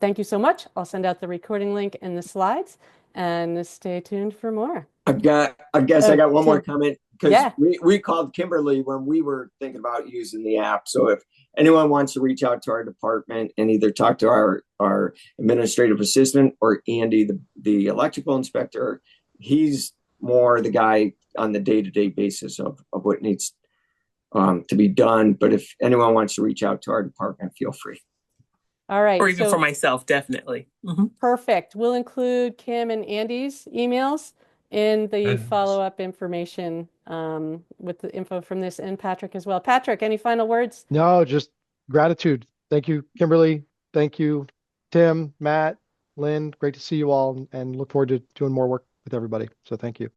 Thank you so much. I'll send out the recording link and the slides, and stay tuned for more. I got one more comment, because Yeah. we called Kimberly when we were thinking about using the app. So if anyone wants to reach out to our department and either talk to our administrative assistant or Andy, the electrical inspector, he's more the guy on the day-to-day basis of what needs to be done. But if anyone wants to reach out to our department, feel free. All right. Or even for myself, definitely. Perfect. We'll include Kim and Andy's emails in the follow-up information with the info from this, and Patrick as well. Patrick, any final words? No, just gratitude. Thank you, Kimberly. Thank you, Tim, Matt, Lynn. Great to see you all, and look forward to doing more work with everybody. So thank you.